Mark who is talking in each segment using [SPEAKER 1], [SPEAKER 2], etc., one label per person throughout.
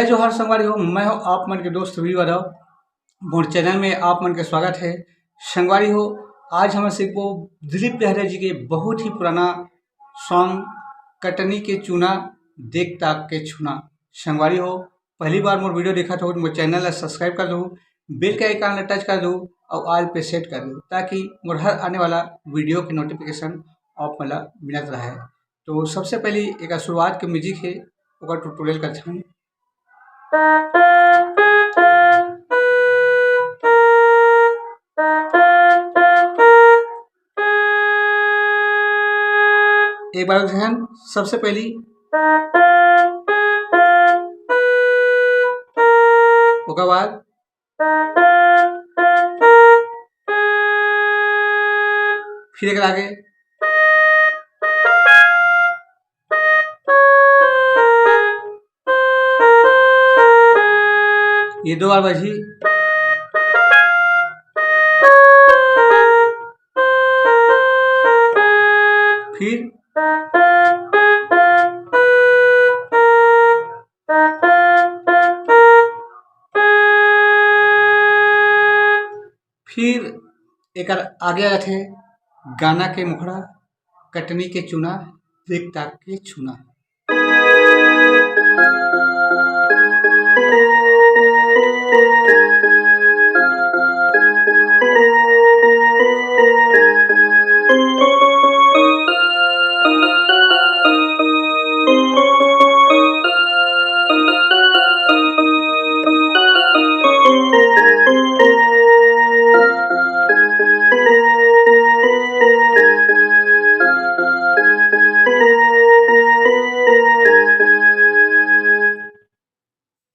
[SPEAKER 1] जय जोहार संगवारी हो। मैं हो आप मन के दोस्त वी यादव। मोर चैनल में आप मन के स्वागत है। संगवारी हो, आज हम सीखो दिलीप लहरा जी के बहुत ही पुराना सॉन्ग कटनी के चूना देख ताक के छूना। संगवारी हो, पहली बार मोर वीडियो देखा तो मोर चैनल ला सब्सक्राइब कर दो, बेल के आइकन ला टच कर दो और ऑल पे सेट कर दो ताकि मोर हर आने वाला वीडियो की नोटिफिकेशन आप मला मिलत रहे। तो सबसे पहले एक शुरुआत के म्यूजिक है ओकर ट्यूटोरियल कर छन। एक बार ध्यान, सबसे पहली ओकर बाद फिर एक आगे ये दो बार बजी, फिर एक आगे आए थे गाना के मुखड़ा कटनी के चूना देख ताक के छूना।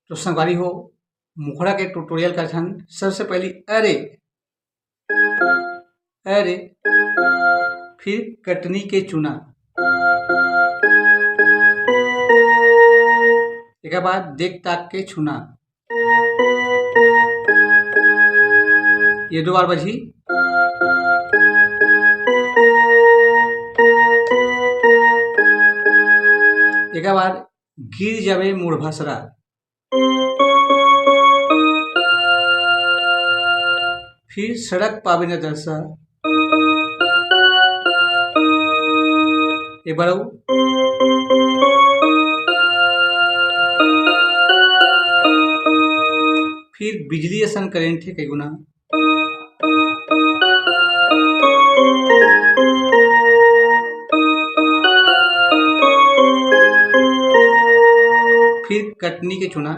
[SPEAKER 1] तो संगवारी हो, मुखड़ा के ट्यूटोरियल का छन। सबसे पहली अरे अरे, फिर कटनी के चूना, एक बाद देख ताक के छूना, ये दो बार बजी, एक बाद गिर जावे मूढ़ भसरा, फिर सड़क पावे न दरसा, एक बार फिर बिजली असन करेंट है कई गुना, फिर कटनी के चुना,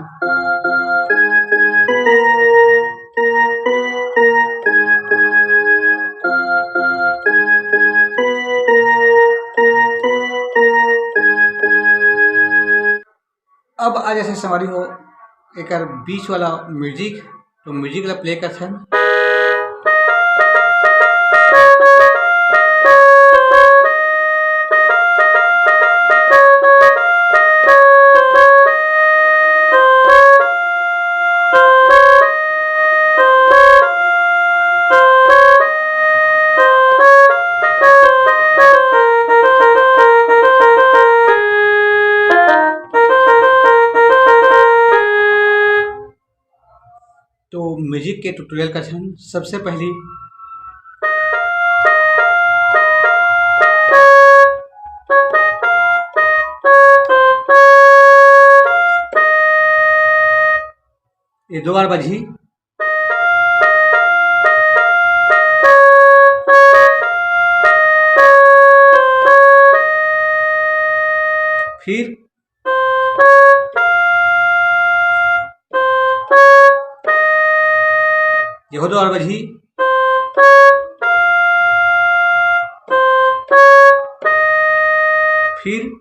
[SPEAKER 1] अब आज ऐसे सवारी हो एक बीच वाला म्यूजिक। तो म्यूजिक ला प्ले कर छन। तो म्यूजिक के ट्यूटोरियल का छन। सबसे पहली ये दो बार बजी, फिर ये दो बार बजी, फिर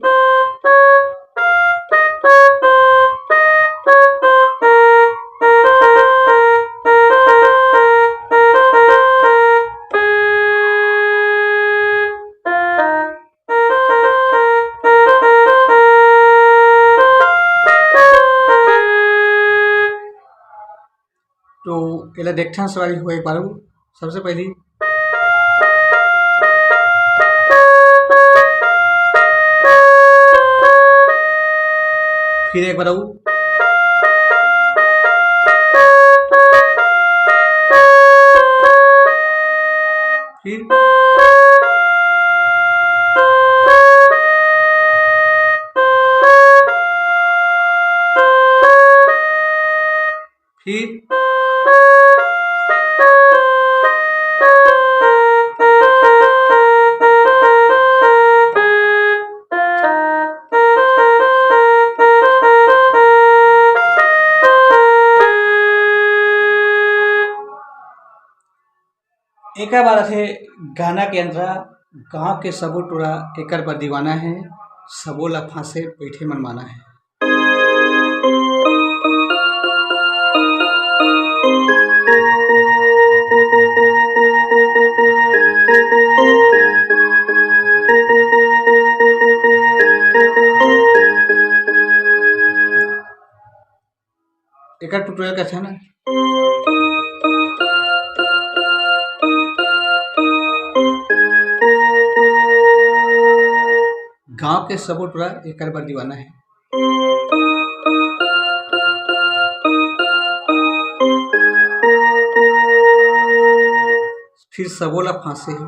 [SPEAKER 1] तो एला देखना सवारी हो एक बार। सबसे पहली फिर एक बार फिर फिर एक बार थे गाना के अंतरा गांव के सबो टोरा एकर पर दीवाना है, सबो ला फांसे बैठे मनमाना है। एकर ट्यूटोरियल कैसे है ना, गांव के सबो टोरा एकर पर दीवाना है। फिर सबो ला फांसे है।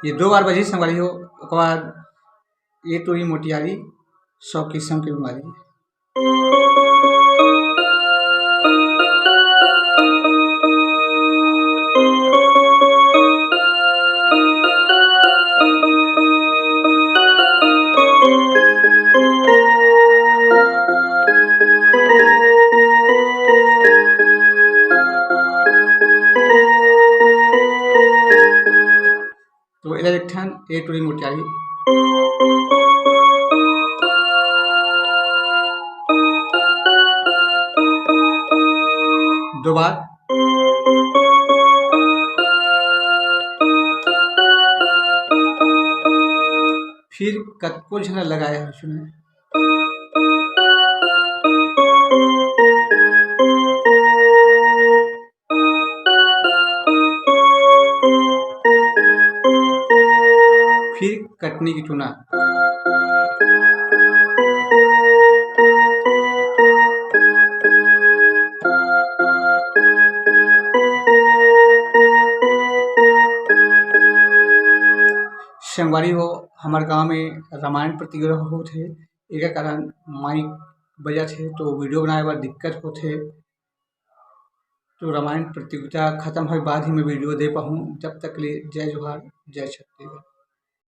[SPEAKER 1] ये 2 बार बजी संगवारी हो, ओकर बाद ये टोरी मोटियारी 100 किस्म के बीमारी। तो इधर एक ठन ए टोरी मोटियारी, दो बार, फिर कतको झन लगाए हैं उसमें। फिर कटनी की चुना, संगवारी हो हमारे गांव में रामायण प्रतिग्रह होते, एक कारण माइक बजत है तो वीडियो बनाए बर दिक्कत होते, तो रामायण प्रतियोगिता खत्म होए बाद ही मैं वीडियो दे पाहूँ। जब तक ले जय जोहार, जय छत्तीसगढ़।